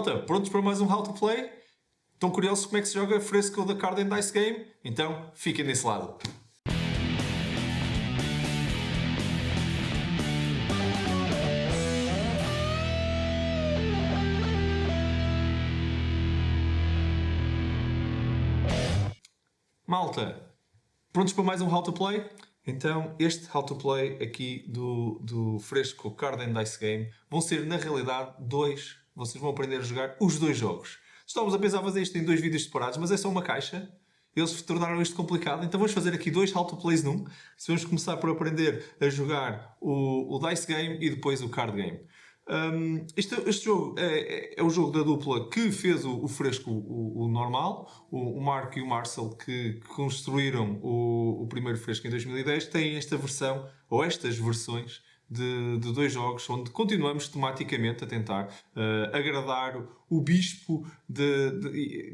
Malta, prontos para mais um How to Play? Estão curiosos como é que se joga Fresco da Card and Dice Game? Então, fiquem desse lado. Malta, prontos para mais um How to Play? Então, este How to Play aqui do Fresco Card and Dice Game vão ser, na realidade, dois. Vocês vão aprender a jogar os dois jogos. Estávamos a pensar fazer isto em dois vídeos separados, mas é só uma caixa. Eles tornaram isto complicado, então vamos fazer aqui dois How to Plays num. Vamos começar por aprender a jogar o Dice Game e depois o Card Game. Este jogo é o jogo da dupla que fez o Fresco, o normal, o Marco e o Marcel, que construíram o primeiro Fresco em 2010, têm esta versão, ou estas versões, de dois jogos, onde continuamos tematicamente a tentar agradar o bispo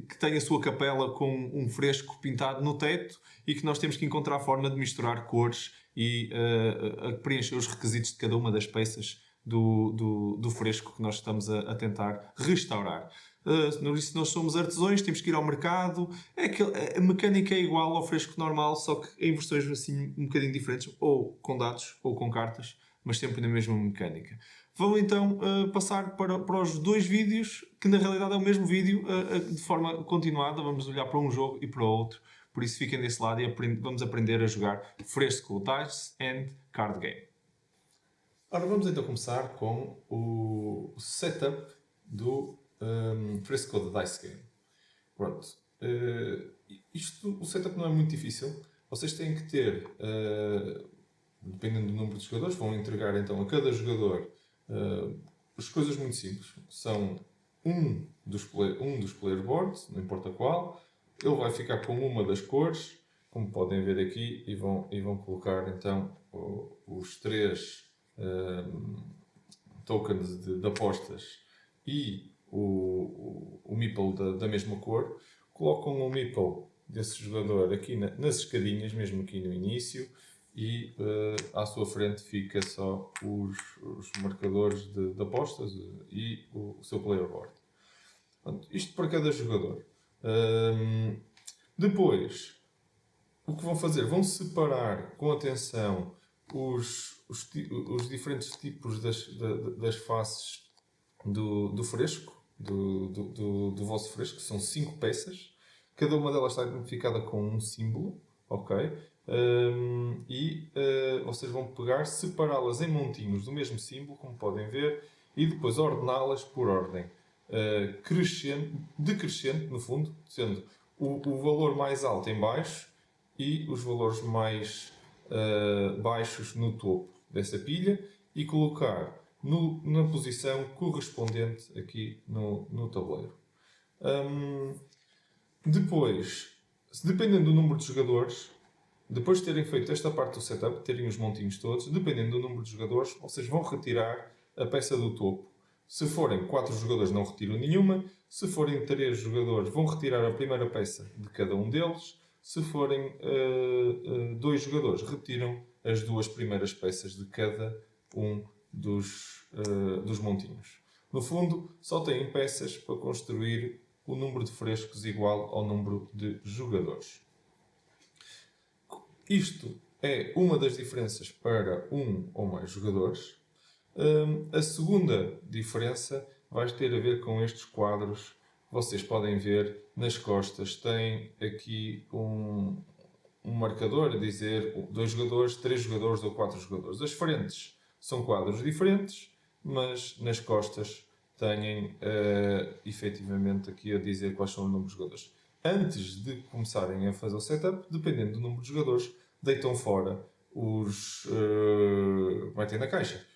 que tem a sua capela com um fresco pintado no teto e que nós temos que encontrar a forma de misturar cores e preencher os requisitos de cada uma das peças do fresco que nós estamos a tentar restaurar. Se nós somos artesãos, temos que ir ao mercado. A mecânica é igual ao fresco normal, só que em versões assim um bocadinho diferentes, ou com dados ou com cartas, mas sempre na mesma mecânica. Vou então passar para os dois vídeos, que na realidade é o mesmo vídeo, de forma continuada. Vamos olhar para um jogo e para o outro. Por isso fiquem desse lado e vamos aprender a jogar Fresco Dice and Card Game. Ora, vamos então começar com o setup do Fresco da Dice Game. Pronto. O setup não é muito difícil. Vocês têm que ter, dependendo do número de jogadores, vão entregar então a cada jogador as coisas muito simples. São um dos player boards, não importa qual. Ele vai ficar com uma das cores, como podem ver aqui, e vão colocar então os três tokens de apostas e o meeple da mesma cor. Colocam o meeple desse jogador aqui nas escadinhas, mesmo aqui no início, e à sua frente fica só os marcadores de apostas e o seu player board. Portanto, isto para cada jogador. Depois, o que vão fazer? Vão separar com atenção os diferentes tipos das faces do fresco, do vosso fresco, que são 5 peças. Cada uma delas está identificada com um símbolo, ok? Vocês vão pegar, separá-las em montinhos do mesmo símbolo, como podem ver, e depois ordená-las por ordem decrescente, no fundo, sendo o valor mais alto em baixo e os valores mais baixos no topo dessa pilha, e colocar na posição correspondente aqui no tabuleiro. Depois, dependendo do número de jogadores, depois de terem feito esta parte do setup, terem os montinhos todos, dependendo do número de jogadores, vocês vão retirar a peça do topo. Se forem 4 jogadores, não retiram nenhuma. Se forem 3 jogadores, vão retirar a primeira peça de cada um deles. Se forem 2 jogadores, retiram as 2 primeiras peças de cada um dos montinhos. No fundo, só têm peças para construir o número de frescos igual ao número de jogadores. Isto é uma das diferenças para um ou mais jogadores. A segunda diferença vai ter a ver com estes quadros. Vocês podem ver nas costas, tem aqui um marcador a dizer 2 jogadores, 3 jogadores ou 4 jogadores. As frentes são quadros diferentes, mas nas costas têm efetivamente aqui a dizer quais são o número de jogadores. Antes de começarem a fazer o setup, dependendo do número de jogadores, deitam fora metem na caixa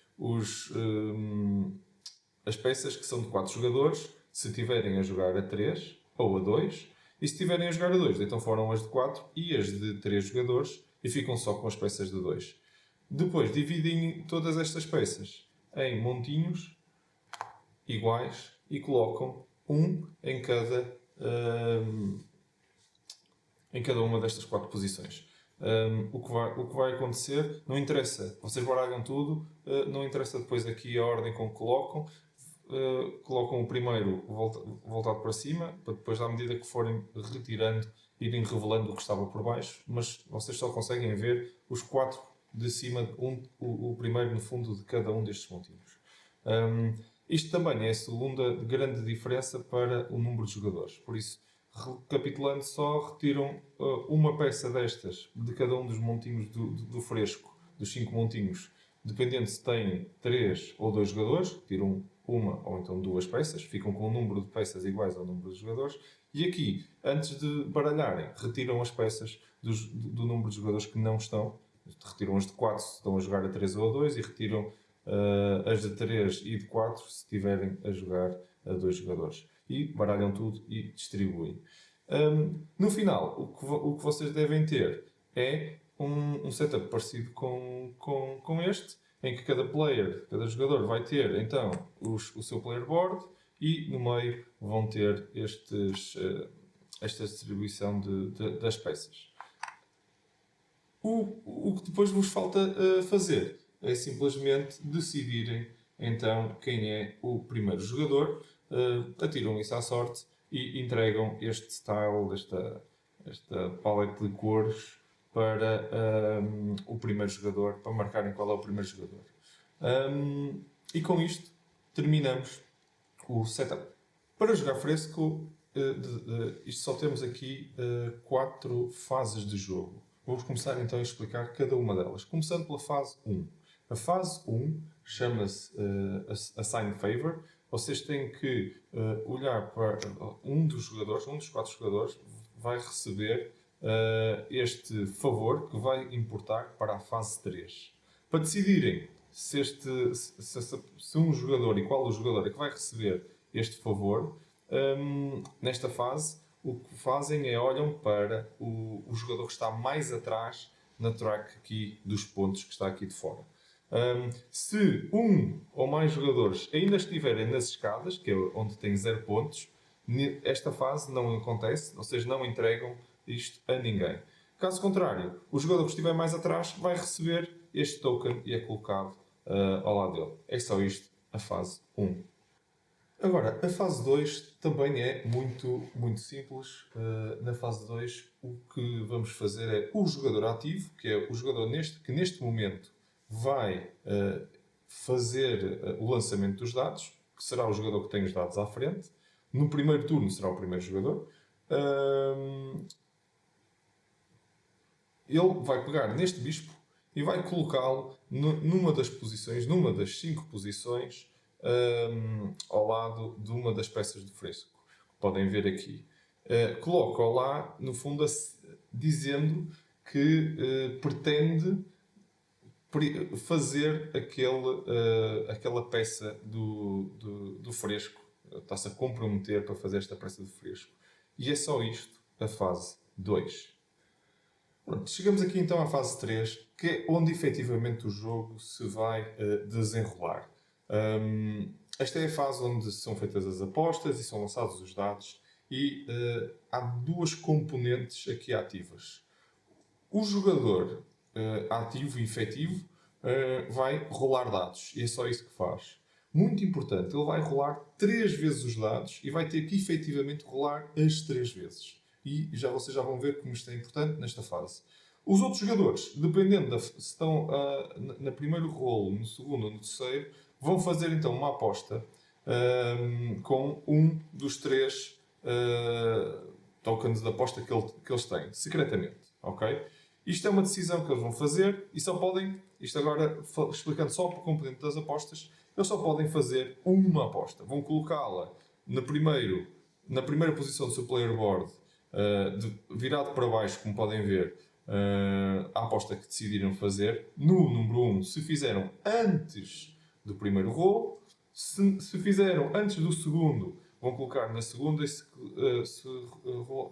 as peças que são de 4 jogadores, se tiverem a jogar a 3 ou a 2, e se tiverem a jogar a 2, deitam fora as de 4 e as de 3 jogadores e ficam só com as peças de 2. Depois dividem todas estas peças em montinhos iguais e colocam um em cada uma destas 4 posições. O que vai acontecer, não interessa, vocês baralham tudo, não interessa depois aqui a ordem com que colocam, colocam o primeiro voltado para cima, para depois, à medida que forem retirando, irem revelando o que estava por baixo, mas vocês só conseguem ver os 4 de cima, o primeiro no fundo de cada um destes montinhos. Isto também é a segunda grande diferença para o número de jogadores. Por isso, recapitulando só, retiram uma peça destas de cada um dos montinhos do fresco, dos 5 montinhos, dependendo se têm 3 ou 2 jogadores, retiram uma ou então 2 peças, ficam com o número de peças iguais ao número de jogadores. E aqui, antes de baralharem, retiram as peças do número de jogadores que não estão. Retiram as de 4 se estão a jogar a 3 ou a 2 e retiram as de 3 e de 4 se estiverem a jogar a 2 jogadores. E baralham tudo e distribuem. No final, o que vocês devem ter é um setup parecido com este, em que cada jogador vai ter então o seu player board e no meio vão ter esta distribuição das peças. O que depois vos falta fazer é simplesmente decidirem então quem é o primeiro jogador, atiram isso à sorte e entregam este style, esta paleta de cores para o primeiro jogador, para marcarem qual é o primeiro jogador. E com isto terminamos o setup. Para jogar fresco, isto só temos aqui 4 fases de jogo. Vou começar então a explicar cada uma delas. Começando pela fase 1. A fase 1 chama-se Assign Favor. Vocês têm que olhar para um dos 4 jogadores, vai receber este favor que vai importar para a fase 3. Para decidirem se um jogador e qual o jogador é que vai receber este favor, nesta fase, o que fazem é olham para o jogador que está mais atrás na track aqui dos pontos que está aqui de fora. Se um ou mais jogadores ainda estiverem nas escadas, que é onde tem 0 pontos, esta fase não acontece, ou seja, não entregam isto a ninguém. Caso contrário, o jogador que estiver mais atrás vai receber este token e é colocado ao lado dele. É só isto a fase 1. Agora, a fase 2 também é muito simples. Na fase 2, o que vamos fazer é o jogador ativo, que é o jogador que neste momento vai fazer o lançamento dos dados, que será o jogador que tem os dados à frente. No primeiro turno será o primeiro jogador. Ele vai pegar neste bispo e vai colocá-lo numa das posições, numa das 5 posições, ao lado de uma das peças de fresco. Podem ver aqui. Coloca-o lá, no fundo, dizendo que pretende fazer aquela peça do fresco. Está-se a comprometer para fazer esta peça do fresco. E é só isto a fase 2. Pronto, chegamos aqui então à fase 3, que é onde efetivamente o jogo se vai desenrolar. Esta é a fase onde são feitas as apostas e são lançados os dados e há 2 componentes aqui ativas. O jogador ativo e efetivo vai rolar dados e é só isso que faz. Muito importante, ele vai rolar 3 vezes os dados e vai ter que efetivamente rolar as 3 vezes. E vocês já vão ver como isto é importante nesta fase. Os outros jogadores, dependendo se estão no primeiro rolo, no segundo ou no terceiro, vão fazer então uma aposta com um dos 3 tokens de aposta que eles têm, secretamente. Okay? Isto é uma decisão que eles vão fazer e só podem, isto agora explicando só para o componente das apostas, eles só podem fazer uma aposta. Vão colocá-la na primeira posição do seu player board, virado para baixo, como podem ver, a aposta que decidiram fazer. No número 1, se fizeram antes do primeiro rolo, se fizeram antes do segundo, vão colocar na segunda, e se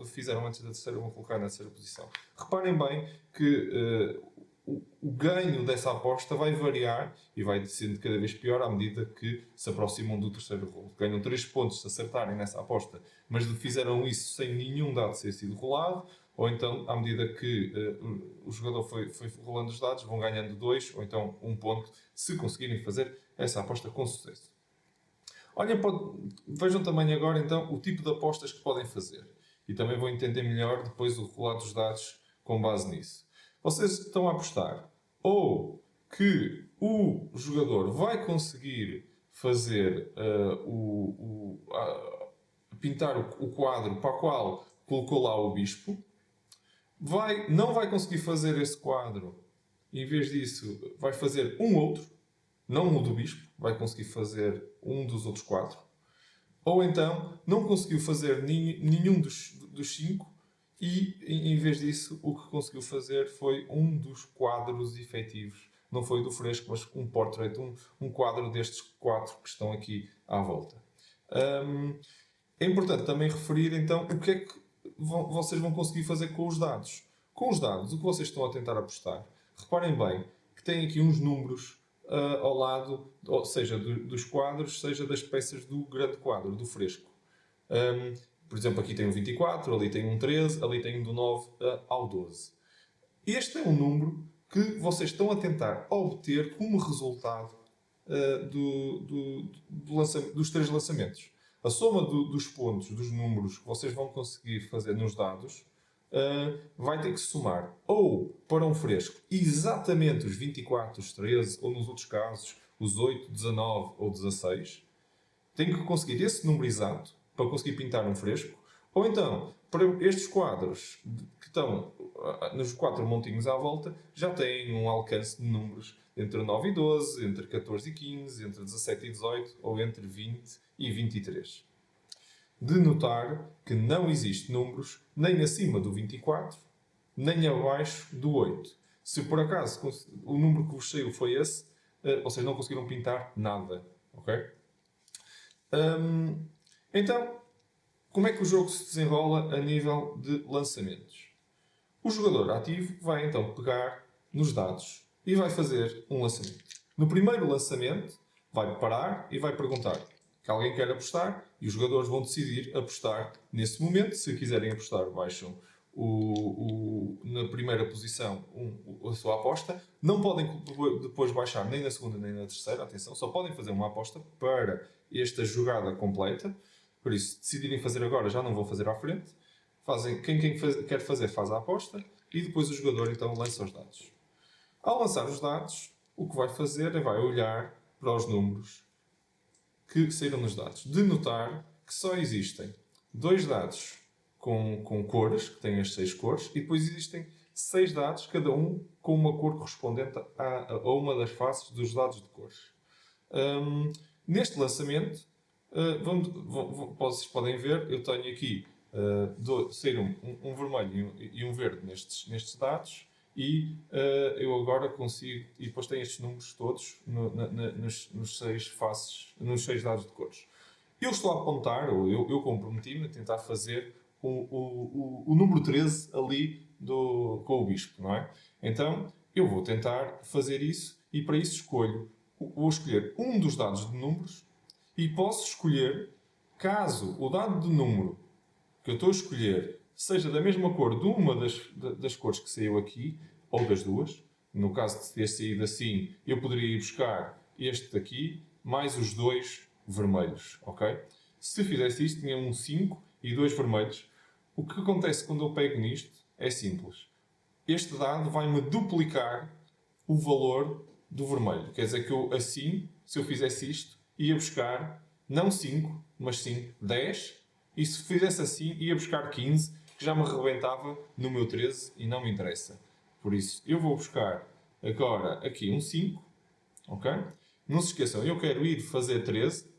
fizeram antes da terceira, vão colocar na terceira posição. Reparem bem que o ganho dessa aposta vai variar e vai sendo cada vez pior à medida que se aproximam do terceiro rolo. Ganham 3 pontos se acertarem nessa aposta, mas fizeram isso sem nenhum dado ter sido rolado, ou então, à medida que o jogador foi rolando os dados, vão ganhando 2 ou então 1 ponto se conseguirem fazer essa aposta com sucesso. Olhem, vejam também agora então o tipo de apostas que podem fazer. E também vão entender melhor depois o rolar dos dados com base nisso. Vocês estão a apostar ou que o jogador vai conseguir fazer pintar o quadro para o qual colocou lá o bispo, não vai conseguir fazer esse quadro, em vez disso vai fazer um outro, não o do bispo, vai conseguir fazer um dos outros quatro. Ou então não conseguiu fazer nenhum dos cinco e, em vez disso, o que conseguiu fazer foi um dos quadros efetivos. Não foi do fresco, mas um portrait, um quadro destes quatro que estão aqui à volta. É importante também referir, então, o que é que vocês vão conseguir fazer com os dados. Com os dados, o que vocês estão a tentar apostar, reparem bem que tem aqui uns números ao lado, seja dos quadros, seja das peças do grande quadro, do fresco. Por exemplo, aqui tem um 24, ali tem um 13, ali tem um do 9 ao 12. Este é um número que vocês estão a tentar obter como resultado dos três lançamentos. A soma dos pontos, dos números que vocês vão conseguir fazer nos dados, vai ter que somar ou para um fresco exatamente os 24, os 13, ou nos outros casos os 8, 19 ou 16. Tem que conseguir esse número exato para conseguir pintar um fresco. Ou então, para estes quadros que estão nos quatro montinhos à volta, já têm um alcance de números entre 9 e 12, entre 14 e 15, entre 17 e 18 ou entre 20 e 23. De notar que não existe números nem acima do 24, nem abaixo do 8. Se por acaso o número que vos saiu foi esse, vocês não conseguiram pintar nada. Ok? Então, como é que o jogo se desenrola a nível de lançamentos? O jogador ativo vai então pegar nos dados e vai fazer um lançamento. No primeiro lançamento, vai parar e vai perguntar que alguém quer apostar e os jogadores vão decidir apostar nesse momento. Se quiserem apostar, baixam na primeira posição a sua aposta. Não podem depois baixar nem na segunda nem na terceira, atenção, só podem fazer uma aposta para esta jogada completa. Por isso, se decidirem fazer agora, já não vão fazer à frente. Quem quer fazer faz a aposta e depois o jogador então lança os dados. Ao lançar os dados, o que vai fazer é vai olhar para os números que saíram nos dados. De notar que só existem dois dados com cores, que têm as 6 cores, e depois existem 6 dados, cada um com uma cor correspondente a uma das faces dos dados de cores. Neste lançamento, vocês podem ver, eu tenho aqui saíram um vermelho e um verde nestes dados, e eu agora consigo, e depois tenho estes números todos nos 6 faces, nos 6 dados de cores. Eu estou a apontar, ou eu comprometi-me a tentar fazer o número 13 ali com o bispo, não é? Então, eu vou tentar fazer isso e para isso vou escolher um dos dados de números e posso escolher, caso o dado de número que eu estou a escolher seja da mesma cor de uma das cores que saiu aqui, ou das duas. No caso de ter saído assim, eu poderia ir buscar este daqui, mais os dois vermelhos, ok? Se fizesse isto, tinha um 5 e 2 vermelhos. O que acontece quando eu pego nisto é simples. Este dado vai-me duplicar o valor do vermelho. Quer dizer que eu assim, se eu fizesse isto, ia buscar não 5, mas sim 10. E se fizesse assim, ia buscar 15, que já me arrebentava no meu 13 e não me interessa. Por isso, eu vou buscar agora aqui um 5, ok? Não se esqueçam, eu quero ir fazer 13,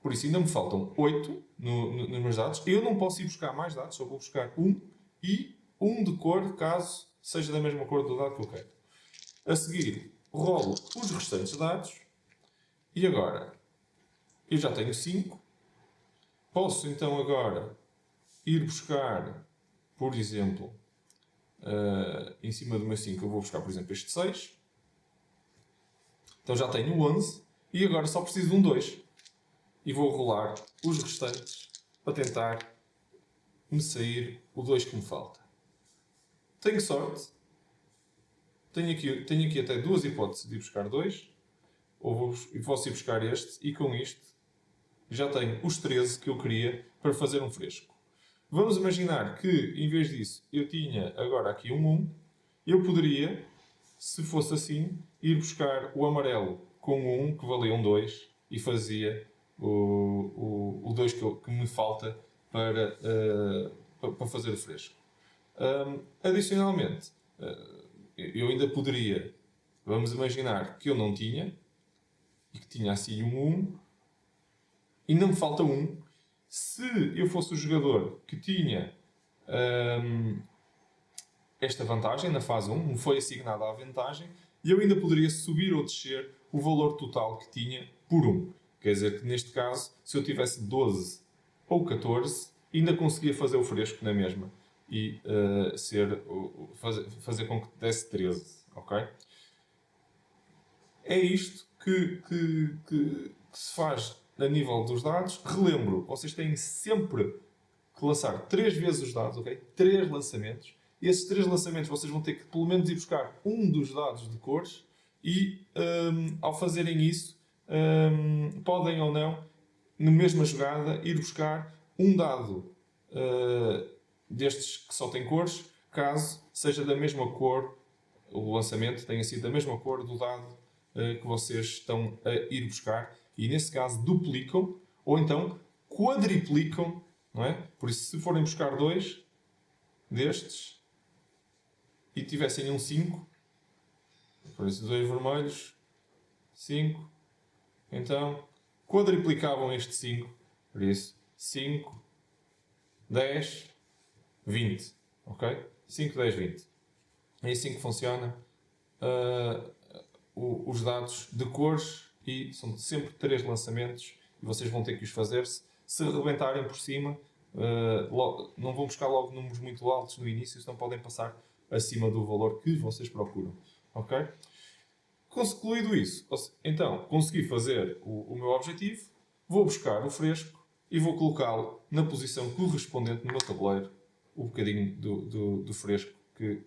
por isso ainda me faltam 8 nos meus dados. Eu não posso ir buscar mais dados, só vou buscar um e um de cor, caso seja da mesma cor do dado que eu quero. A seguir, rolo os restantes dados e agora eu já tenho 5. Posso então agora ir buscar, por exemplo, em cima do meu 5 eu vou buscar, por exemplo, este 6. Então já tenho 11 e agora só preciso de um 2. E vou rolar os restantes para tentar me sair o 2 que me falta. Tenho sorte. Tenho aqui até duas hipóteses de ir buscar 2. Ou posso ir buscar este e com isto já tenho os 13 que eu queria para fazer um fresco. Vamos imaginar que, em vez disso, eu tinha agora aqui um 1. Eu poderia, se fosse assim, ir buscar o amarelo com o 1, que valia um 2, e fazia o 2 que me falta para fazer o fresco. Adicionalmente, eu ainda poderia, vamos imaginar que eu não tinha, e que tinha assim um 1, e não me falta um. Se eu fosse o jogador que tinha esta vantagem na fase 1, me foi assignada a vantagem, e eu ainda poderia subir ou descer o valor total que tinha por 1. Quer dizer que neste caso, se eu tivesse 12 ou 14, ainda conseguia fazer o fresco na mesma e fazer com que desse 13. Ok? É isto que se faz a nível dos dados. Relembro, vocês têm sempre que lançar 3 vezes os dados, ok? 3 lançamentos. E esses 3 lançamentos vocês vão ter que pelo menos ir buscar um dos dados de cores e ao fazerem isso podem ou não, na mesma jogada, ir buscar um dado destes que só tem cores, caso seja da mesma cor, o lançamento tenha sido da mesma cor do dado que vocês estão a ir buscar, e nesse caso duplicam ou então quadriplicam, não é? Por isso, se forem buscar 2 destes e tivessem um 5, por isso 2 vermelhos, 5, então quadriplicavam este 5, por isso 5, 10, 20, ok? 5, 10, 20. É assim que funciona os dados de cores, e são sempre 3 lançamentos e vocês vão ter que os fazer. Se arrebentarem por cima, não vão buscar logo números muito altos no início, senão podem passar acima do valor que vocês procuram. Ok? Concluído isso, então consegui fazer o meu objetivo, vou buscar o fresco e vou colocá-lo na posição correspondente no meu tabuleiro, o bocadinho do fresco que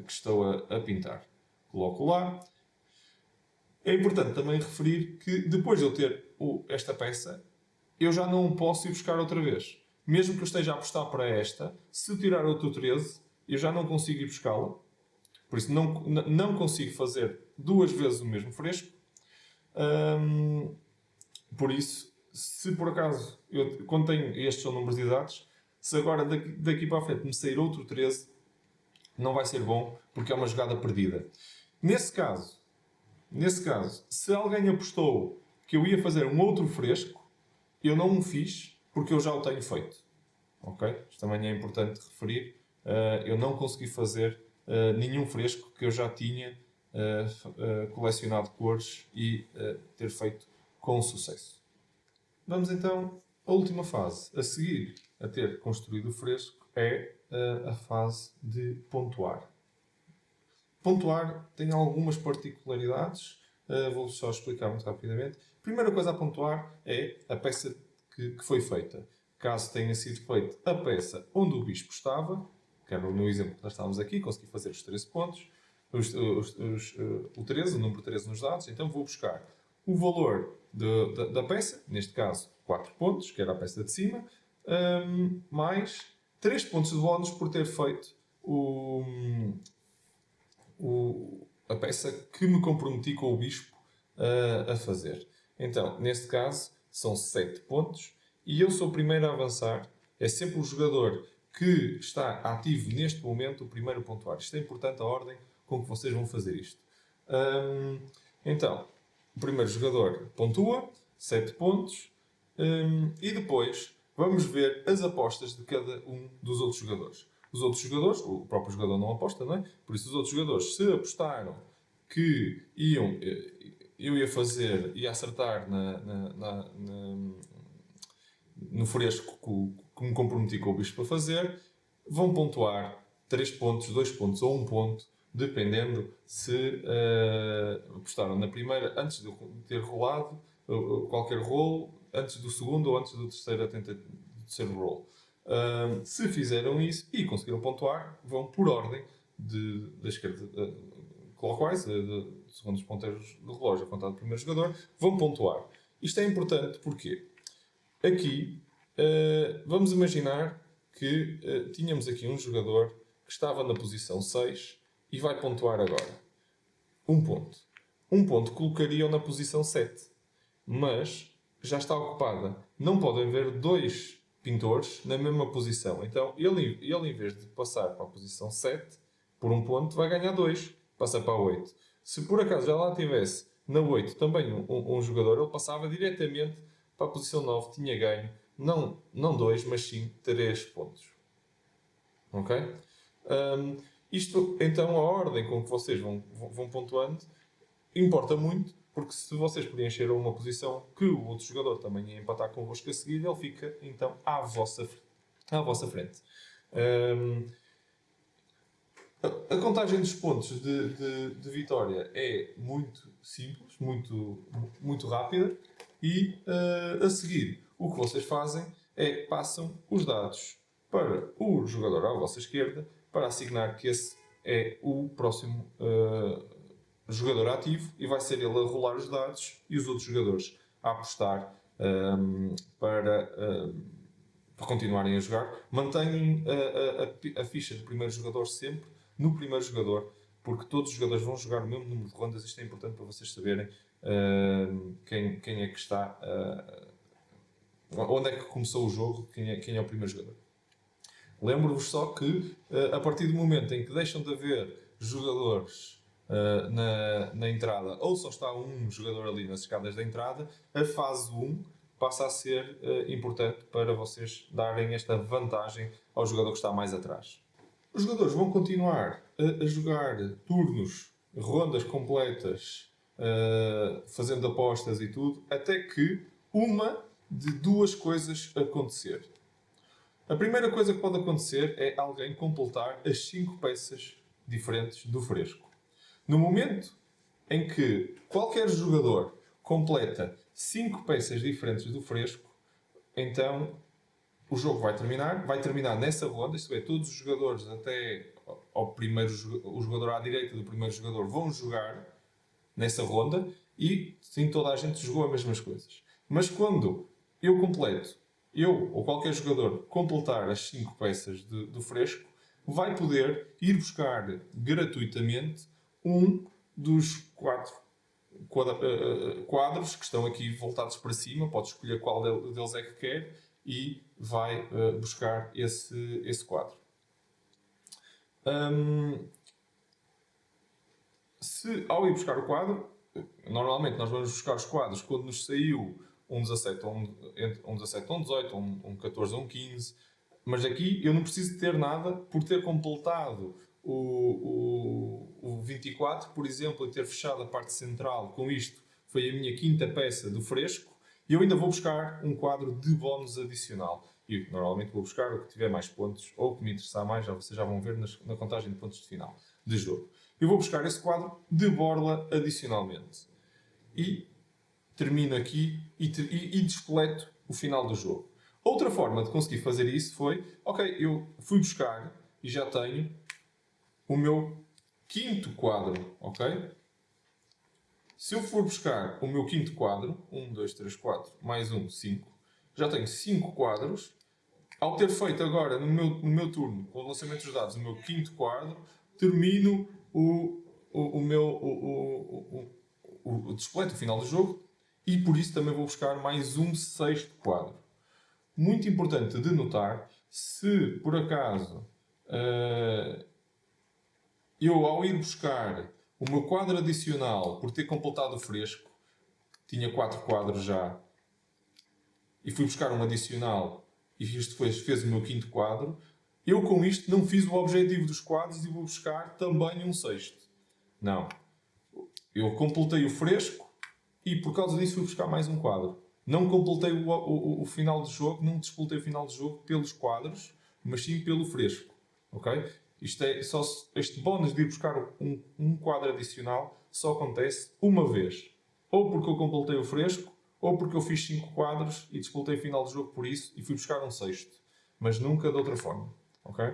estou a pintar. Coloco lá. É importante também referir que depois de eu ter esta peça, eu já não posso ir buscar outra vez. Mesmo que eu esteja a apostar para esta, se eu tirar outro 13, eu já não consigo ir buscá-la. Por isso não consigo fazer 2 vezes o mesmo fresco. Por isso, se por acaso, quando tenho estes são números de idades, se agora daqui para a frente me sair outro 13, não vai ser bom, porque é uma jogada perdida. Nesse caso, se alguém apostou que eu ia fazer um outro fresco, eu não o fiz, porque eu já o tenho feito. Ok? Isto também é importante referir. Eu não consegui fazer nenhum fresco que eu já tinha colecionado cores e ter feito com sucesso. Vamos então à última fase. A seguir a ter construído o fresco é a fase de pontuar. Pontuar tem algumas particularidades, vou só explicar muito rapidamente. A primeira coisa a pontuar é a peça que foi feita. Caso tenha sido feita a peça onde o bispo estava, que era no exemplo que nós estávamos aqui, consegui fazer os 13 pontos, o 13, o número 13 nos dados, então vou buscar o valor da peça, neste caso 4 pontos, que era a peça de cima, mais 3 pontos de bónus por ter feito a peça que me comprometi com o bispo a fazer. Então, neste caso, são 7 pontos e eu sou o primeiro a avançar. É sempre o jogador que está ativo neste momento o primeiro a pontuar. Isto é importante, a ordem com que vocês vão fazer isto. Então, o primeiro jogador pontua, 7 pontos, e depois vamos ver as apostas de cada um dos outros jogadores. Os outros jogadores, o próprio jogador não aposta, não é? Por isso, os outros jogadores, se apostaram que eu ia fazer, ia acertar no fresco que me comprometi com o bicho para fazer, vão pontuar 3 pontos, 2 pontos ou 1 ponto, dependendo se apostaram na primeira, antes de ter rolado qualquer rolo, antes do segundo ou antes do terceiro rolo. Se fizeram isso e conseguiram pontuar, vão por ordem da esquerda, clockwise, segundo os ponteiros do relógio, a contar do primeiro jogador, vão pontuar. Isto é importante porquê? aqui, vamos imaginar que tínhamos aqui um jogador que estava na posição 6 e vai pontuar agora. Um ponto. Um ponto colocaria-o na posição 7. Mas já está ocupada. Não podem haver dois pintores na mesma posição. Então, ele em vez de passar para a posição 7, por um ponto, vai ganhar 2. Passa para a 8. Se por acaso já lá tivesse na 8 também um jogador, ele passava diretamente para a posição 9, tinha ganho. Não 2, mas sim 3 pontos. Ok? Isto, então, a ordem com que vocês vão pontuando importa muito, porque se vocês preencheram uma posição que o outro jogador também ia empatar convosco a seguir, ele fica, então, à vossa frente. A contagem dos pontos de vitória é muito simples, muito rápida, e a seguir o que vocês fazem é passam os dados para o jogador à vossa esquerda para assignar que esse é o próximo jogador ativo e vai ser ele a rolar os dados e os outros jogadores a apostar para continuarem a jogar. Mantenham a ficha do primeiro jogador sempre no primeiro jogador, porque todos os jogadores vão jogar o mesmo número de rondas. Isto é importante para vocês saberem quem é que está, onde é que começou o jogo, quem é o primeiro jogador. Lembro-vos só que a partir do momento em que deixam de haver jogadores na entrada, ou só está um jogador ali nas escadas da entrada, a fase 1 passa a ser importante para vocês darem esta vantagem ao jogador que está mais atrás. Os jogadores vão continuar a jogar turnos, rondas completas, fazendo apostas e tudo, até que uma de duas coisas acontecer. A primeira coisa que pode acontecer é alguém completar as 5 peças diferentes do fresco. No momento em que qualquer jogador completa 5 peças diferentes do fresco, então o jogo vai terminar nessa ronda, isto é, todos os jogadores até ao primeiro, o jogador à direita do primeiro jogador vão jogar nessa ronda e sim, toda a gente jogou as mesmas coisas. Mas quando eu ou qualquer jogador completar as 5 peças do fresco, vai poder ir buscar gratuitamente um dos 4 quadros que estão aqui voltados para cima. Pode escolher qual deles é que quer e vai buscar esse quadro. Se ao ir buscar o quadro, normalmente nós vamos buscar os quadros quando nos saiu um 17 ou um 17 ou um 18, um 14 ou um 15, mas aqui eu não preciso ter nada por ter completado o 24, por exemplo, e ter fechado a parte central com isto. Foi a minha 5ª peça do fresco e eu ainda vou buscar um quadro de bónus adicional. E normalmente vou buscar o que tiver mais pontos ou o que me interessar mais, vocês já vão ver na contagem de pontos de final de jogo. Eu vou buscar esse quadro de borla adicionalmente. E termino aqui e despleto o final do jogo. Outra forma de conseguir fazer isso foi, ok, eu fui buscar e já tenho o meu 5º quadro, ok? Se eu for buscar o meu 5º quadro, 1, 2, 3, 4, mais 1, 5, já tenho 5 quadros. Ao ter feito agora, no meu turno, com o lançamento dos dados, o meu 5º quadro, termino o despleto, o final do jogo, e por isso também vou buscar mais um 6º quadro. Muito importante de notar, se por acaso eu ao ir buscar o meu quadro adicional por ter completado o fresco, tinha 4 quadros já, e fui buscar um adicional e isto depois fez o meu 5º quadro, eu com isto não fiz o objetivo dos quadros e vou buscar também um 6º. Não. Eu completei o fresco e por causa disso fui buscar mais um quadro. Não completei o final do jogo, não despletei o final do jogo pelos quadros, mas sim pelo fresco. Ok? Este bónus de ir buscar um quadro adicional só acontece uma vez. Ou porque eu completei o fresco, ou porque eu fiz 5 quadros e despletei o final do jogo por isso e fui buscar um 6º. Mas nunca de outra forma. Ok?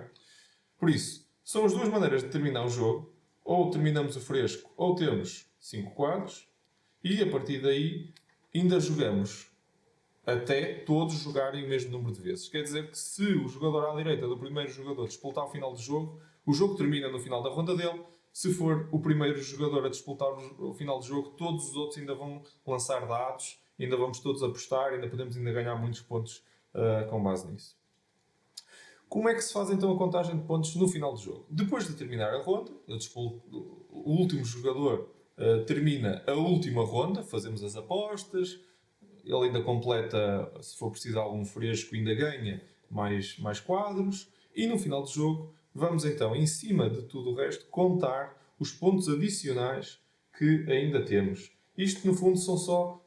Por isso, são as duas maneiras de terminar o jogo. Ou terminamos o fresco, ou temos 5 quadros. E a partir daí ainda jogamos até todos jogarem o mesmo número de vezes. Quer dizer que se o jogador à direita do primeiro jogador disputar o final do jogo, o jogo termina no final da ronda dele. Se for o primeiro jogador a disputar o final do jogo, todos os outros ainda vão lançar dados, ainda vamos todos apostar, ainda podemos ainda ganhar muitos pontos com base nisso. Como é que se faz então a contagem de pontos no final do jogo? Depois de terminar a ronda, o último jogador termina a última ronda, fazemos as apostas, ele ainda completa, se for preciso algum fresco, ainda ganha mais quadros, e no final do jogo vamos então, em cima de tudo o resto, contar os pontos adicionais que ainda temos. Isto no fundo são só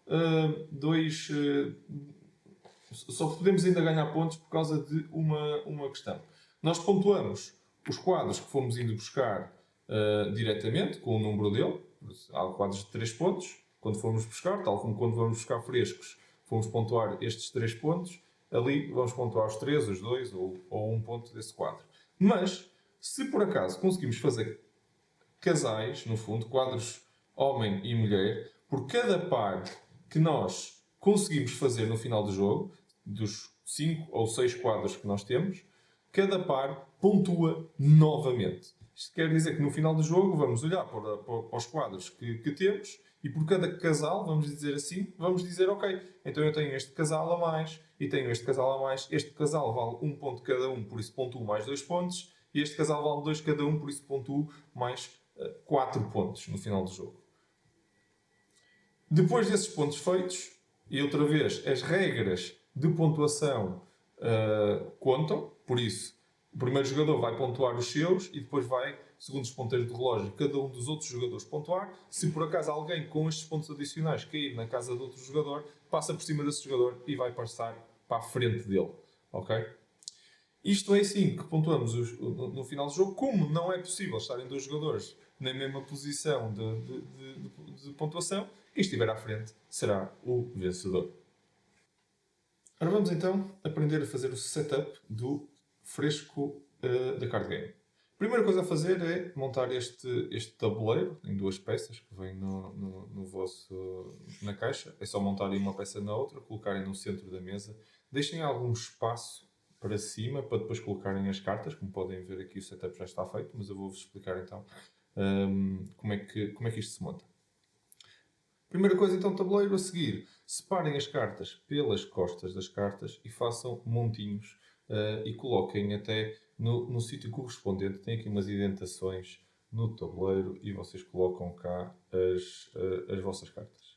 só podemos ainda ganhar pontos por causa de uma questão. Nós pontuamos os quadros que fomos indo buscar diretamente, com o número dele. Há quadros de 3 pontos. Quando formos buscar, tal como quando vamos buscar frescos, fomos pontuar estes 3 pontos. Ali vamos pontuar os 3, os 2 ou 1 ponto desse quadro. Mas, se por acaso conseguimos fazer casais, no fundo, quadros homem e mulher, por cada par que nós conseguimos fazer no final do jogo, dos 5 ou 6 quadros que nós temos, cada par pontua novamente. Isto quer dizer que no final do jogo vamos olhar para os quadros que temos e por cada casal, vamos dizer assim, vamos dizer, ok, então eu tenho este casal a mais e tenho este casal a mais. Este casal vale 1 ponto cada um, por isso pontuo mais 2 pontos. E este casal vale 2 cada um, por isso pontuo mais 4 pontos no final do jogo. Depois desses pontos feitos, e outra vez, as regras de pontuação contam, por isso, o primeiro jogador vai pontuar os seus e depois vai, segundo os ponteiros de relógio, cada um dos outros jogadores pontuar. Se por acaso alguém com estes pontos adicionais cair na casa de outro jogador, passa por cima desse jogador e vai passar para a frente dele. Ok? Isto é assim que pontuamos no final do jogo. Como não é possível estarem dois jogadores na mesma posição de pontuação, quem estiver à frente será o vencedor. Ora, vamos então aprender a fazer o setup do fresco da card game. A primeira coisa a fazer é montar este tabuleiro em 2 peças que vem na caixa. É só montarem uma peça na outra, colocarem no centro da mesa, deixem algum espaço para cima para depois colocarem as cartas. Como podem ver aqui, o setup já está feito, mas eu vou-vos explicar então como é que isto se monta. Primeira coisa então, tabuleiro a seguir. Separem as cartas pelas costas das cartas e façam montinhos e coloquem até no sítio correspondente. Tem aqui umas indentações no tabuleiro e vocês colocam cá as vossas cartas.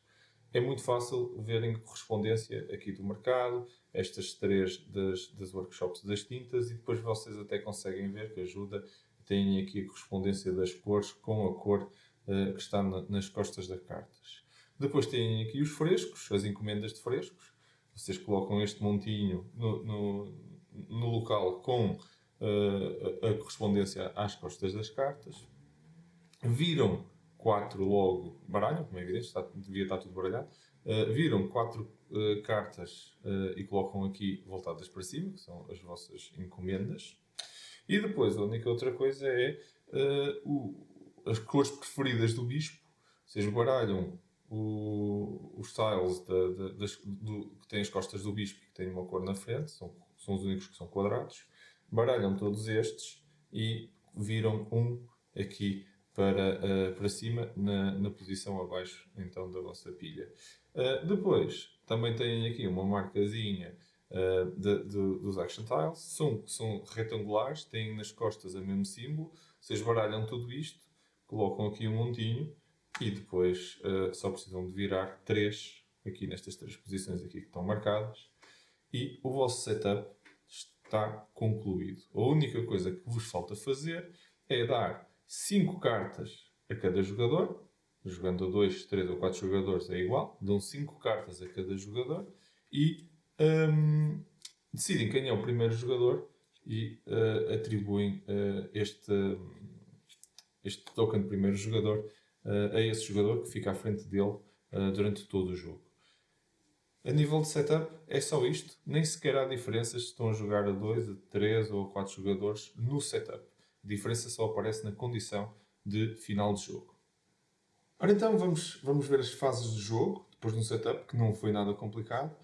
É muito fácil verem correspondência aqui do mercado, estas 3 das workshops das tintas, e depois vocês até conseguem ver que ajuda. Têm aqui a correspondência das cores com a cor que está nas costas das cartas. Depois têm aqui os frescos, as encomendas de frescos. Vocês colocam este montinho no local com a correspondência às costas das cartas. Viram 4 logo, baralham, como é evidente, devia estar tudo baralhado. Viram 4 cartas e colocam aqui voltadas para cima, que são as vossas encomendas. E depois a única outra coisa é as cores preferidas do bispo. Vocês baralham os tiles que têm as costas do bispo e que têm uma cor na frente, são os únicos que são quadrados. Baralham todos estes e viram um aqui para cima na posição abaixo então da vossa pilha. Depois também têm aqui uma marcazinha dos action tiles. São retangulares, têm nas costas o mesmo símbolo. Vocês baralham tudo isto, colocam aqui um montinho e depois só precisam de virar 3 aqui nestas 3 posições aqui que estão marcadas e o vosso setup está concluído. A única coisa que vos falta fazer é dar 5 cartas a cada jogador. Jogando a 2, 3 ou 4 jogadores é igual. Dão 5 cartas a cada jogador e decidem quem é o primeiro jogador e atribuem este token de primeiro jogador a esse jogador que fica à frente dele durante todo o jogo. A nível de setup é só isto. Nem sequer há diferenças se estão a jogar a 2, a 3 ou a 4 jogadores no setup. A diferença só aparece na condição de final de jogo. Ora então vamos ver as fases de jogo, depois de um setup, que não foi nada complicado.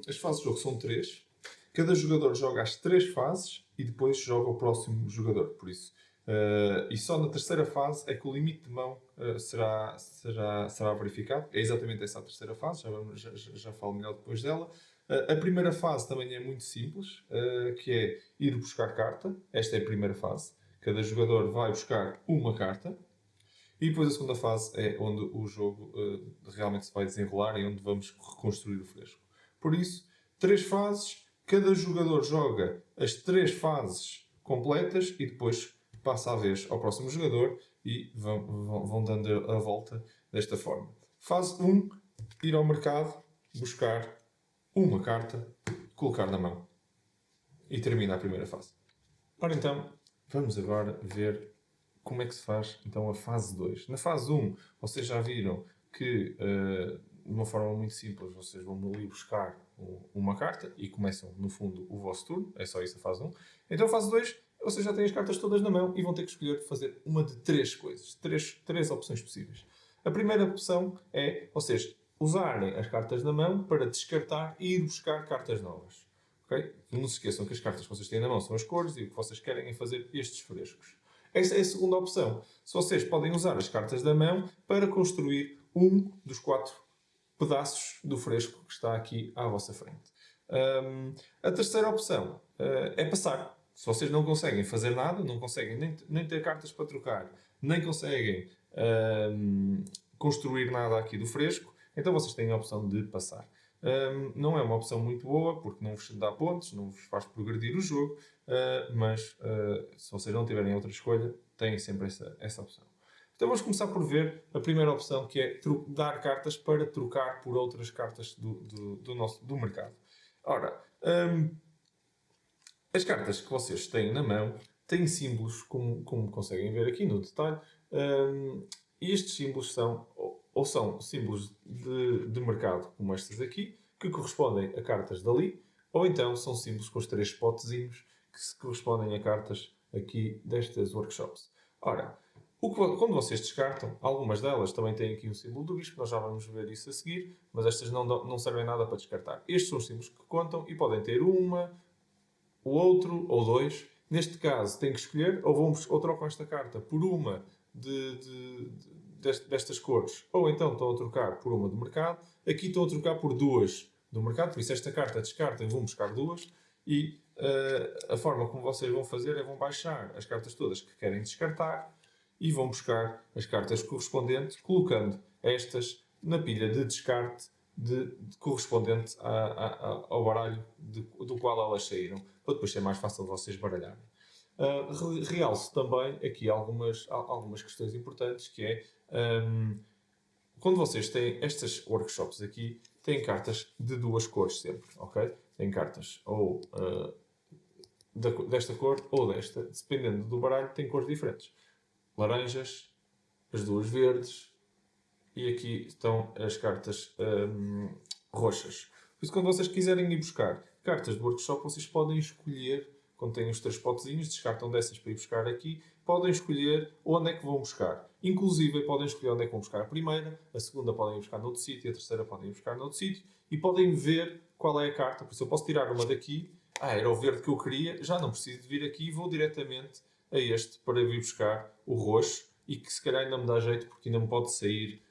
As fases do jogo são 3. Cada jogador joga as 3 fases e depois joga o próximo jogador. Por isso, e só na terceira fase é que o limite de mão será verificado. É exatamente essa a terceira fase, já falo melhor depois dela. A primeira fase também é muito simples, que é ir buscar carta. Esta é a primeira fase. Cada jogador vai buscar uma carta. E depois a segunda fase é onde o jogo realmente se vai desenrolar e onde vamos reconstruir o fresco. Por isso, 3 fases, cada jogador joga as 3 fases completas e depois passa a vez ao próximo jogador e vão dando a volta desta forma. Fase 1, ir ao mercado, buscar uma carta, colocar na mão. E termina a primeira fase. Ora então, vamos agora ver como é que se faz então a fase 2. Na fase 1, vocês já viram que, de uma forma muito simples, vocês vão ali buscar uma carta e começam, no fundo, o vosso turno. É só isso a fase 1. Então a fase 2, vocês já têm as cartas todas na mão e vão ter que escolher fazer uma de 3 coisas. 3 opções possíveis. A primeira opção é vocês usarem as cartas na mão para descartar e ir buscar cartas novas. Okay? Não se esqueçam que as cartas que vocês têm na mão são as cores e o que vocês querem é fazer estes frescos. Essa é a segunda opção. Se vocês podem usar as cartas da mão para construir um dos 4 pedaços do fresco que está aqui à vossa frente. A terceira opção é passar. Se vocês não conseguem fazer nada, não conseguem nem ter cartas para trocar, nem conseguem construir nada aqui do fresco, então vocês têm a opção de passar. Não é uma opção muito boa, porque não vos dá pontos, não vos faz progredir o jogo, mas se vocês não tiverem outra escolha, têm sempre essa opção. Então vamos começar por ver a primeira opção, que é dar cartas para trocar por outras cartas do mercado. Ora, as cartas que vocês têm na mão têm símbolos, como conseguem ver aqui no detalhe, e estes símbolos são símbolos de mercado, como estas aqui, que correspondem a cartas dali, ou então são símbolos com os 3 potezinhos que se correspondem a cartas aqui destas workshops. Ora, quando vocês descartam, algumas delas também têm aqui um símbolo do bispo, nós já vamos ver isso a seguir, mas estas não servem nada para descartar. Estes são os símbolos que contam e podem ter uma, o outro ou 2. Neste caso, têm que escolher ou trocam esta carta por uma destas cores, ou então estão a trocar por uma do mercado. Aqui estão a trocar por 2 do mercado, por isso esta carta descartam e vão buscar 2. E a forma como vocês vão fazer é vão baixar as cartas todas que querem descartar e vão buscar as cartas correspondentes, colocando estas na pilha de descarte correspondente ao baralho do qual elas saíram, para depois ser mais fácil de vocês baralharem. Realço também aqui algumas questões importantes, que é quando vocês têm estas workshops aqui, têm cartas de 2 cores sempre, ok? Têm cartas ou desta cor ou desta, dependendo do baralho, tem cores diferentes. Laranjas, as 2 verdes e aqui estão as cartas roxas. Por isso, quando vocês quiserem ir buscar cartas do workshop, vocês podem escolher, quando têm os 3 potezinhos, descartam dessas para ir buscar aqui, podem escolher onde é que vão buscar. Inclusive, podem escolher onde é que vão buscar a primeira, a segunda podem ir buscar noutro sítio, a terceira podem ir buscar noutro sítio, e podem ver qual é a carta. Por isso, eu posso tirar uma daqui, era o verde que eu queria, já não preciso de vir aqui, vou diretamente a este para vir buscar o roxo, e que se calhar ainda me dá jeito, porque ainda me pode sair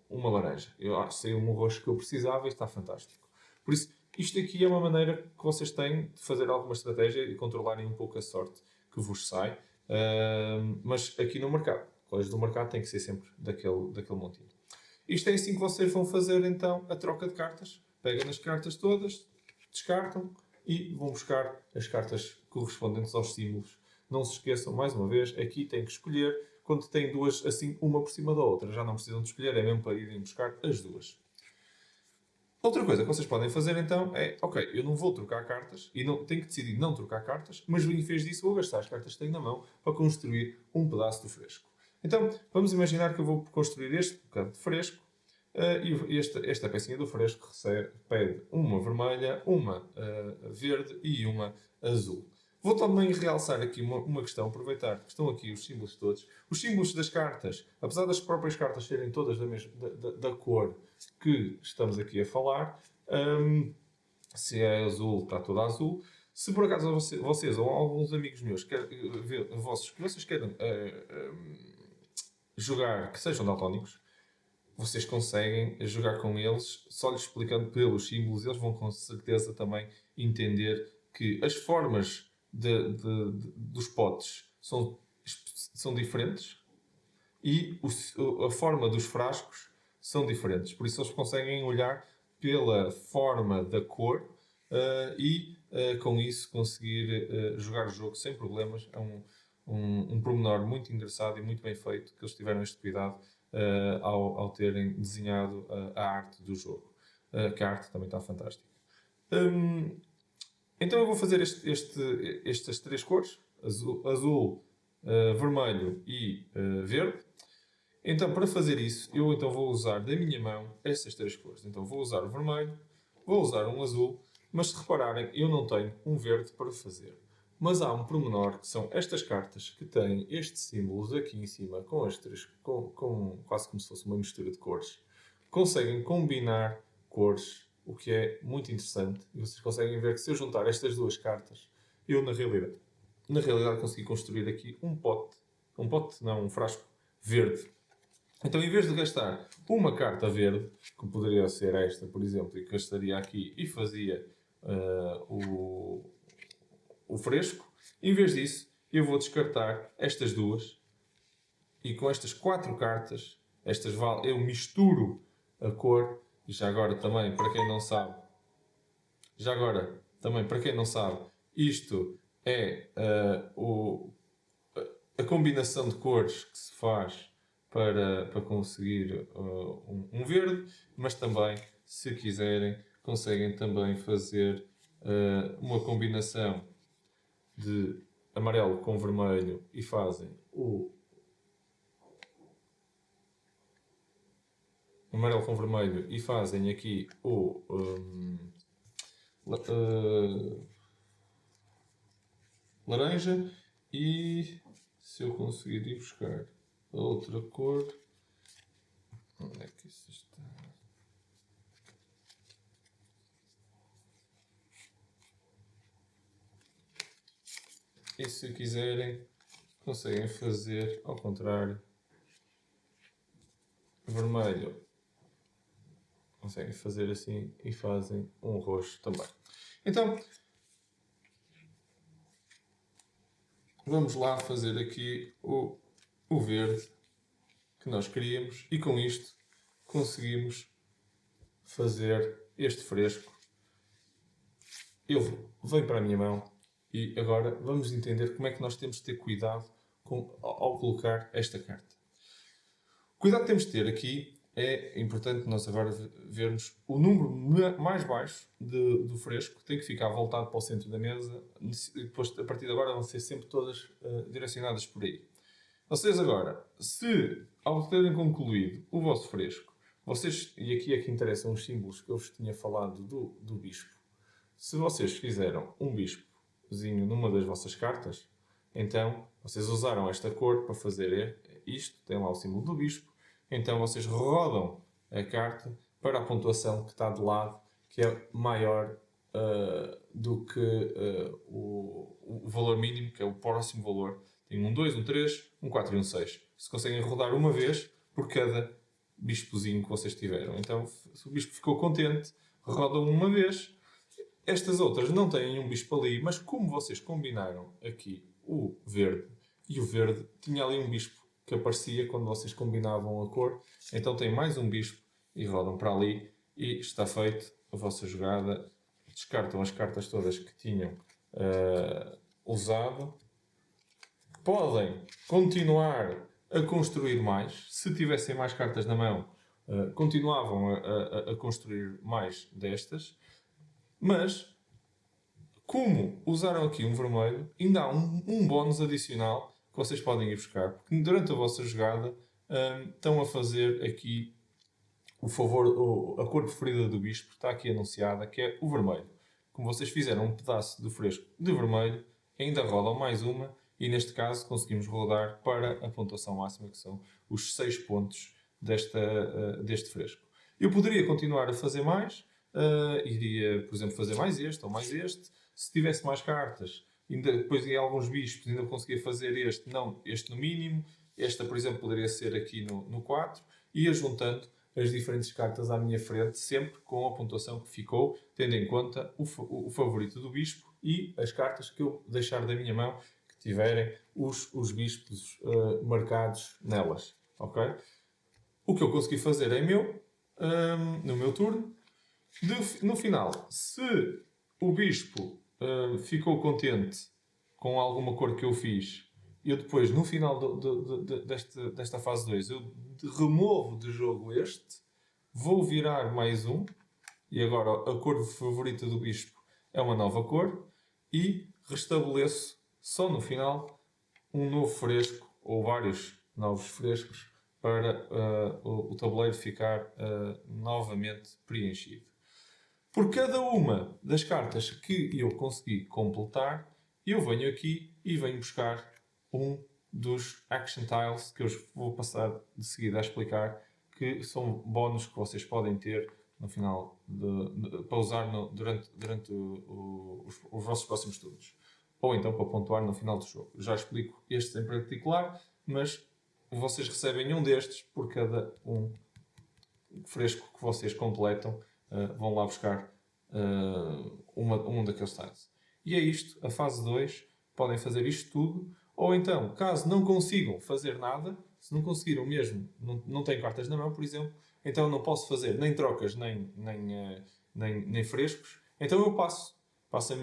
uma laranja. Saiu-me o roxo que eu precisava e está fantástico. Por isso, isto aqui é uma maneira que vocês têm de fazer alguma estratégia e controlarem um pouco a sorte que vos sai. Mas aqui no mercado, coisas do mercado têm que ser sempre daquele montinho. Isto é assim que vocês vão fazer então a troca de cartas. Pegam as cartas todas, descartam e vão buscar as cartas correspondentes aos símbolos. Não se esqueçam, mais uma vez, aqui têm que escolher quando têm 2 assim, uma por cima da outra. Já não precisam de escolher, é mesmo para irem buscar as 2. Outra coisa que vocês podem fazer então é, ok, eu não vou trocar cartas e tenho que decidir não trocar cartas, mas em vez disso vou gastar as cartas que tenho na mão para construir um pedaço do fresco. Então, vamos imaginar que eu vou construir este bocado de fresco e esta pecinha do fresco pede uma vermelha, uma verde e uma azul. Vou também realçar aqui uma questão, aproveitar que estão aqui os símbolos todos. Os símbolos das cartas, apesar das próprias cartas serem todas da cor que estamos aqui a falar, se é azul, está toda azul. Se por acaso vocês ou alguns amigos meus vossos que vocês queiram jogar, que sejam daltónicos, vocês conseguem jogar com eles, só lhes explicando pelos símbolos, eles vão com certeza também entender que as formas dos potes são diferentes e a forma dos frascos são diferentes. Por isso eles conseguem olhar pela forma da cor e com isso conseguir jogar o jogo sem problemas. É um pormenor muito engraçado e muito bem feito que eles tiveram este cuidado ao terem desenhado a arte do jogo. Que a arte também está fantástica. Então eu vou fazer estas três cores, azul, vermelho e verde. Então para fazer isso, eu então vou usar da minha mão estas três cores. Então vou usar o vermelho, vou usar um azul, mas se repararem, eu não tenho um verde para fazer. Mas há um pormenor que são estas cartas que têm estes símbolos aqui em cima, com as três, quase como se fosse uma mistura de cores. Conseguem combinar cores, o que é muito interessante. E vocês conseguem ver que se eu juntar estas duas cartas, eu na realidade consegui construir aqui um frasco verde. Então, em vez de gastar uma carta verde, que poderia ser esta, por exemplo, e que gastaria aqui e fazia o fresco, em vez disso, eu vou descartar estas duas e com estas 4 cartas, eu misturo a cor. E já agora também, para quem não sabe, isto é a combinação de cores que se faz para conseguir um verde, mas também, se quiserem, conseguem também fazer uma combinação de amarelo com vermelho e fazem o amarelo com vermelho e fazem aqui o laranja. E se eu conseguir ir buscar a outra cor, onde é que isso está? E se quiserem, conseguem fazer ao contrário. Vermelho. Conseguem fazer assim e fazem um roxo também. Então, vamos lá fazer aqui o verde que nós queríamos e com isto conseguimos fazer este fresco. Eu venho para a minha mão e agora vamos entender como é que nós temos de ter cuidado ao colocar esta carta. O cuidado que temos de ter aqui é importante nós agora vermos o número mais baixo do fresco, tem que ficar voltado para o centro da mesa e depois a partir de agora vão ser sempre todas direcionadas por aí. Vocês agora, se ao terem concluído o vosso fresco, e aqui é que interessam os símbolos que eu vos tinha falado do bispo, se vocês fizeram um bispozinho numa das vossas cartas, então vocês usaram esta cor para fazer isto, tem lá o símbolo do bispo. Então vocês rodam a carta para a pontuação que está de lado, que é maior do que o valor mínimo, que é o próximo valor. Tem um 2, um 3, um 4 e um 6. Se conseguem rodar uma vez por cada bispozinho que vocês tiveram. Então, se o bispo ficou contente, rodam uma vez. Estas outras não têm um bispo ali, mas como vocês combinaram aqui o verde, e o verde tinha ali um bispo que aparecia quando vocês combinavam a cor, então tem mais um bispo e rodam para ali e está feito a vossa jogada. Descartam as cartas todas que tinham usado. Podem continuar a construir mais. Se tivessem mais cartas na mão, continuavam a construir mais destas. Mas, como usaram aqui um vermelho, ainda há um bónus adicional que vocês podem ir buscar, porque durante a vossa jogada estão a fazer aqui o favor, a cor preferida do bispo está aqui anunciada, que é o vermelho. Como vocês fizeram um pedaço do fresco de vermelho, ainda rodam mais uma e neste caso conseguimos rodar para a pontuação máxima, que são os 6 pontos deste fresco. Eu poderia continuar a fazer mais, iria, por exemplo, fazer mais este ou mais este. Se tivesse mais cartas, ainda, depois em alguns bispos ainda conseguia fazer este, não, este no mínimo. Esta, por exemplo, poderia ser aqui no 4. Ia juntando as diferentes cartas à minha frente, sempre com a pontuação que ficou, tendo em conta o favorito do bispo e as cartas que eu deixar da minha mão que tiverem os bispos marcados nelas. Ok? O que eu consegui fazer é meu, no meu turno. No final, se o bispo ficou contente com alguma cor que eu fiz, eu depois, no final desta fase 2, eu removo de jogo este, vou virar mais um, e agora a cor favorita do bispo é uma nova cor, e restabeleço só no final um novo fresco, ou vários novos frescos, para o tabuleiro ficar novamente preenchido. Por cada uma das cartas que eu consegui completar, eu venho aqui e venho buscar um dos Action Tiles que eu vou passar de seguida a explicar, que são bónus que vocês podem ter no final para usar durante os vossos próximos turnos. Ou então para pontuar no final do jogo. Já explico estes em particular, mas vocês recebem um destes por cada um fresco que vocês completam. Vão lá buscar um daqueles tiles. E é isto, a fase 2. Podem fazer isto tudo. Ou então, caso não consigam fazer nada, se não conseguiram mesmo, não têm cartas na mão, por exemplo, então não posso fazer nem trocas, nem frescos, então eu passo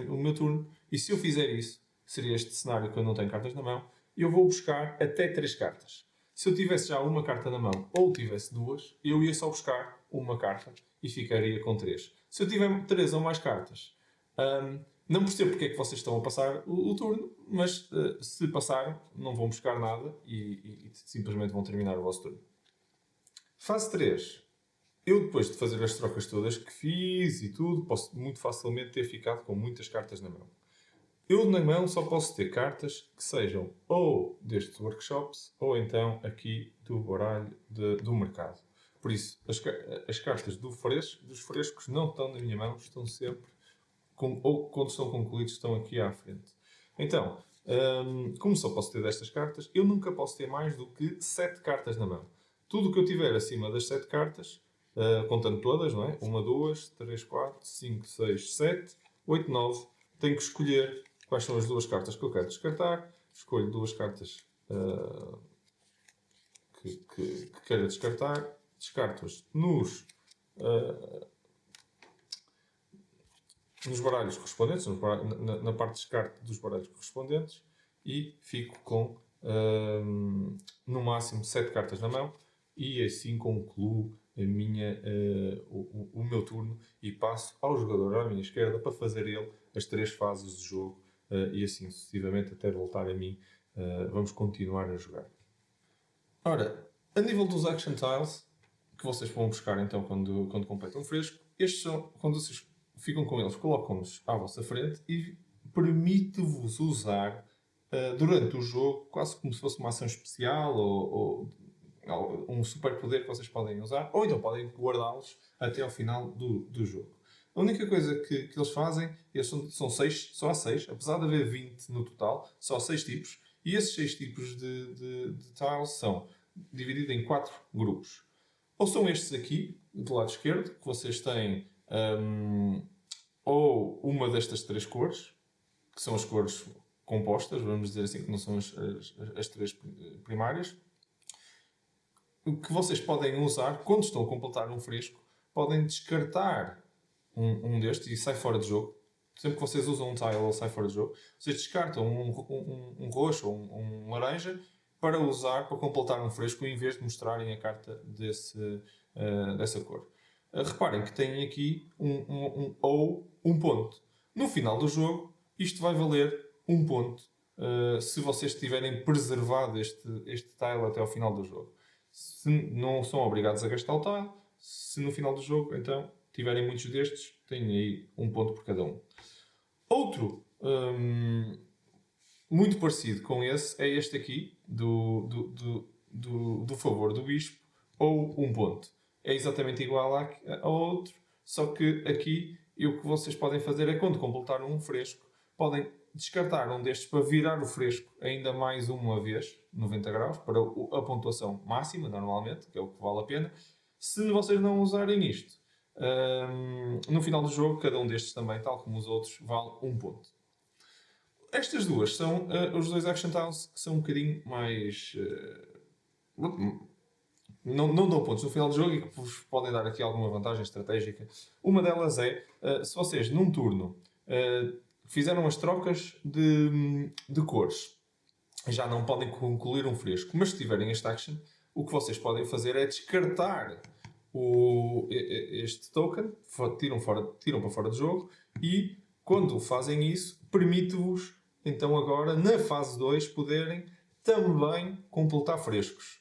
o meu turno, e se eu fizer isso, seria este cenário que eu não tenho cartas na mão, eu vou buscar até 3 cartas. Se eu tivesse já uma carta na mão, ou tivesse 2, eu ia só buscar uma carta e ficaria com 3. Se eu tiver 3 ou mais cartas, não percebo porque é que vocês estão a passar o turno, mas se passarem, não vão buscar nada e simplesmente vão terminar o vosso turno. Fase 3. Eu, depois de fazer as trocas todas que fiz e tudo, posso muito facilmente ter ficado com muitas cartas na mão. Eu, na mão, só posso ter cartas que sejam ou destes workshops ou então aqui do baralho do mercado. Por isso, as cartas dos frescos não estão na minha mão, estão sempre, ou quando estão concluídos, estão aqui à frente. Então, como só posso ter destas cartas, eu nunca posso ter mais do que 7 cartas na mão. Tudo o que eu tiver acima das 7 cartas, contando todas, não é? 1, 2, 3, 4, 5, 6, 7, 8, 9. Tenho que escolher quais são as 2 cartas que eu quero descartar. Escolho 2 cartas que quero descartar. Descarto-as nos baralhos correspondentes, na parte de descarte dos baralhos correspondentes, e fico com no máximo 7 cartas na mão, e assim concluo o meu turno e passo ao jogador à minha esquerda para fazer ele as 3 fases de jogo, e assim sucessivamente até voltar a mim. Vamos continuar a jogar. Ora, a nível dos Action Tiles, que vocês vão buscar então quando completam um fresco, estes são, quando vocês ficam com eles, colocam-nos à vossa frente e permite-vos usar durante o jogo, quase como se fosse uma ação especial ou um superpoder que vocês podem usar, ou então podem guardá-los até ao final do jogo. A única coisa que eles fazem, eles são 6, só há 6, apesar de haver 20 no total, só há 6 tipos, e esses 6 tipos de tiles são divididos em 4 grupos. Ou são estes aqui, do lado esquerdo, que vocês têm ou uma destas 3 cores, que são as cores compostas, vamos dizer assim, que não são as 3 primárias, que vocês podem usar quando estão a completar um fresco. Podem descartar um destes e sai fora de jogo. Sempre que vocês usam um tile, ele sai fora de jogo. Vocês descartam um roxo ou um laranja para usar, para completar um fresco, em vez de mostrarem a carta dessa cor. Reparem que têm aqui um ponto. No final do jogo, isto vai valer 1 ponto, se vocês tiverem preservado este tile até ao final do jogo. Se não são obrigados a gastar o tile, se no final do jogo, então, tiverem muitos destes, têm aí 1 ponto por cada um. Outro muito parecido com esse é este aqui, do favor do bispo, ou um ponto. É exatamente igual ao outro, só que aqui o que vocês podem fazer é, quando completar um fresco, podem descartar um destes para virar o fresco ainda mais uma vez, 90 graus, para a pontuação máxima, normalmente, que é o que vale a pena. Se vocês não usarem isto, no final do jogo, cada um destes também, tal como os outros, vale um ponto. Estas duas são os dois Action Tiles que são um bocadinho mais... não dão pontos no final do jogo e que vos podem dar aqui alguma vantagem estratégica. Uma delas é, se vocês num turno fizeram as trocas de cores, já não podem concluir um fresco, mas se tiverem este action, o que vocês podem fazer é descartar este token, tiram para fora do jogo, e quando fazem isso, permite-vos, então agora, na fase 2, poderem também completar frescos.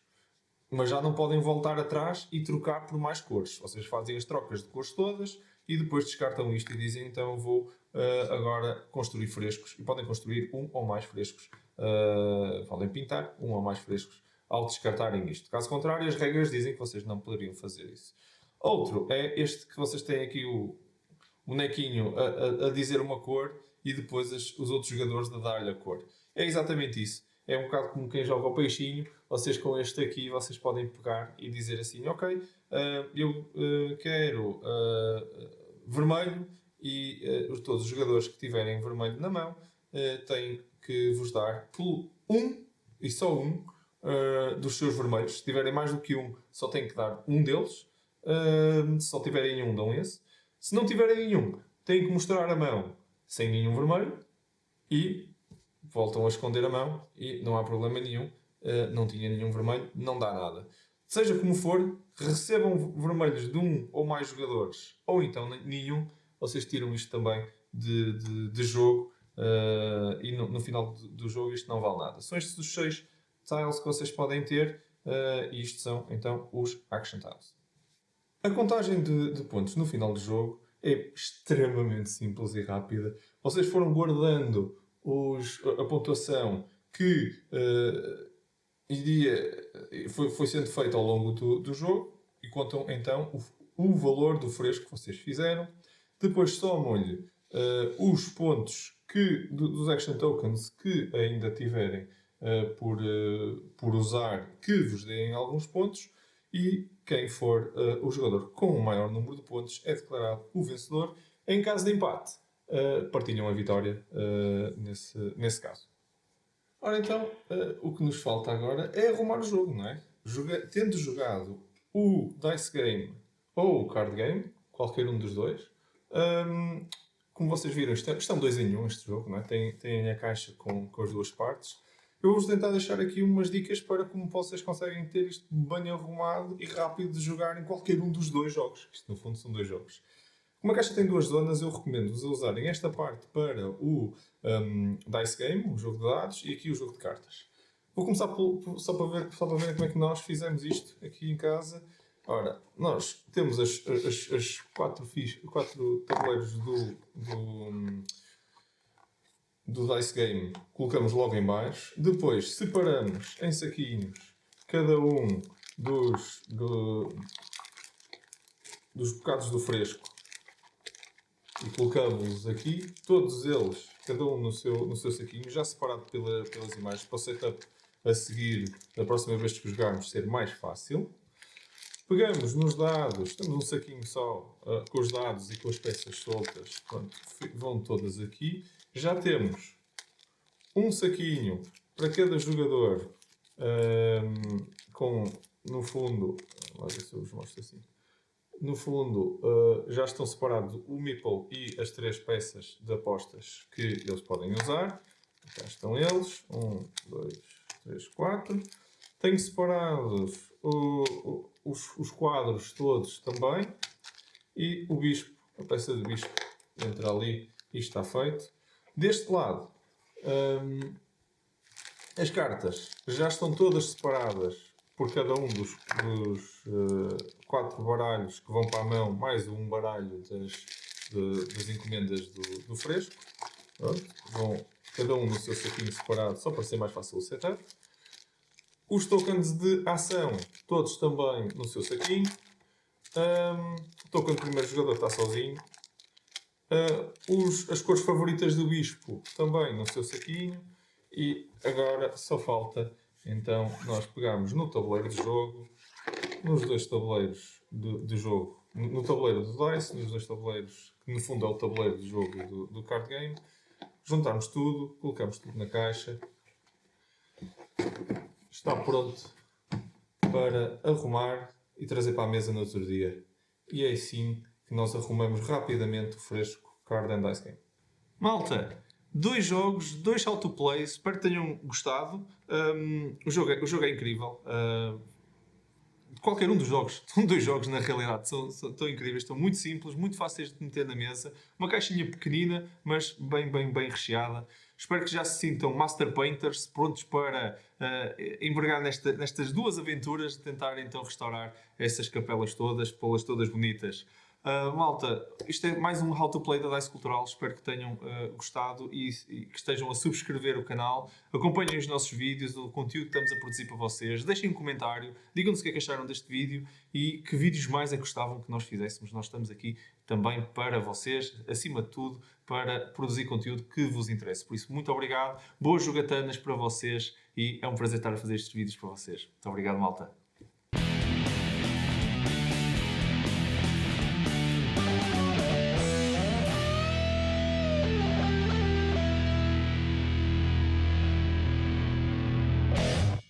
Mas já não podem voltar atrás e trocar por mais cores. Vocês fazem as trocas de cores todas e depois descartam isto e dizem, então eu vou agora construir frescos. E podem construir um ou mais frescos. Podem pintar um ou mais frescos ao descartarem isto. Caso contrário, as regras dizem que vocês não poderiam fazer isso. Outro é este que vocês têm aqui, o bonequinho a dizer uma cor e depois os outros jogadores a dar-lhe a cor. É exatamente isso. É um bocado como quem joga o peixinho. Vocês com este aqui, vocês podem pegar e dizer assim, ok, eu quero vermelho, e todos os jogadores que tiverem vermelho na mão têm que vos dar um, e só um, dos seus vermelhos. Se tiverem mais do que um, só têm que dar um deles. Se só tiverem nenhum, dão esse. Se não tiverem nenhum, têm que mostrar a mão sem nenhum vermelho e voltam a esconder a mão e não há problema nenhum. Não tinha nenhum vermelho, não dá nada. Seja como for, recebam vermelhos de um ou mais jogadores, ou então nenhum, vocês tiram isto também de jogo, e no final do jogo isto não vale nada. São estes os 6 tiles que vocês podem ter, e isto são então os Action Tiles. A contagem de pontos no final do jogo é extremamente simples e rápida. Vocês foram guardando a pontuação que foi sendo feita ao longo do jogo e contam então o valor do fresco que vocês fizeram. Depois somam-lhe os pontos dos Action Tokens que ainda tiverem por usar, que vos deem alguns pontos, e quem for o jogador com o maior número de pontos é declarado o vencedor. Em caso de empate, partilham a vitória nesse caso. Ora então, o que nos falta agora é arrumar o jogo, não é? Tendo jogado o Dice Game ou o Card Game, qualquer um dos dois, como vocês viram, estão 2 em 1 este jogo, não é? Tem a caixa com as duas partes. Eu vou tentar deixar aqui umas dicas para como vocês conseguem ter isto bem arrumado e rápido de jogar em qualquer um dos dois jogos. Isto, no fundo, são 2 jogos. Como a caixa tem 2 zonas, eu recomendo-vos a usarem esta parte para o Dice Game, o jogo de dados, e aqui o jogo de cartas. Vou começar só para ver como é que nós fizemos isto aqui em casa. Ora, nós temos as 4 tabuleiros do Dice Game, colocamos logo em baixo. Depois separamos em saquinhos cada um dos bocados do fresco e colocamos aqui, todos eles, cada um no seu saquinho, já separado pelas imagens, para o setup a seguir, da próxima vez que jogarmos, ser mais fácil. Pegamos nos dados, temos um saquinho só com os dados e com as peças soltas, pronto, vão todas aqui. Já temos um saquinho para cada jogador, no fundo, vamos ver se eu vos mostro assim. No fundo, já estão separados o meeple e as 3 peças de apostas que eles podem usar. Cá estão eles. 1, 2, 3, 4. Tenho separados os quadros todos também. E o bispo, a peça de bispo entra ali e está feito. Deste lado, as cartas já estão todas separadas por cada um dos 4 baralhos que vão para a mão, mais um baralho das encomendas do fresco. Pronto, vão cada um no seu saquinho separado, só para ser mais fácil o setup. Os tokens de ação, todos também no seu saquinho. O token do primeiro jogador está sozinho. As cores favoritas do bispo também no seu saquinho. E agora só falta então nós pegarmos no tabuleiro de jogo, nos dois tabuleiros de jogo, no tabuleiro do Dice, nos dois tabuleiros, que no fundo é o tabuleiro de jogo do card game, juntarmos tudo, colocamos tudo na caixa. Está pronto para arrumar e trazer para a mesa no outro dia. E é assim que nós arrumamos rapidamente o fresco Card and Dice Game. Malta, 2 jogos, 2 how to play, espero que tenham gostado. O jogo é incrível. Qualquer um dos jogos, são 2 jogos na realidade, estão incríveis, estão muito simples, muito fáceis de meter na mesa. Uma caixinha pequenina, mas bem recheada. Espero que já se sintam Master Painters, prontos para envergar nestas 2 aventuras, de tentar então restaurar essas capelas todas, pô-las todas bonitas. Malta, isto é mais um How to Play da Dice Cultural. Espero que tenham gostado e que estejam a subscrever o canal. Acompanhem os nossos vídeos, o conteúdo que estamos a produzir para vocês. Deixem um comentário, digam-nos o que é que acharam deste vídeo e que vídeos mais é que gostavam que nós fizéssemos. Nós estamos aqui também para vocês, acima de tudo, para produzir conteúdo que vos interesse. Por isso, muito obrigado, boas jogatanas para vocês e é um prazer estar a fazer estes vídeos para vocês. Muito obrigado, malta.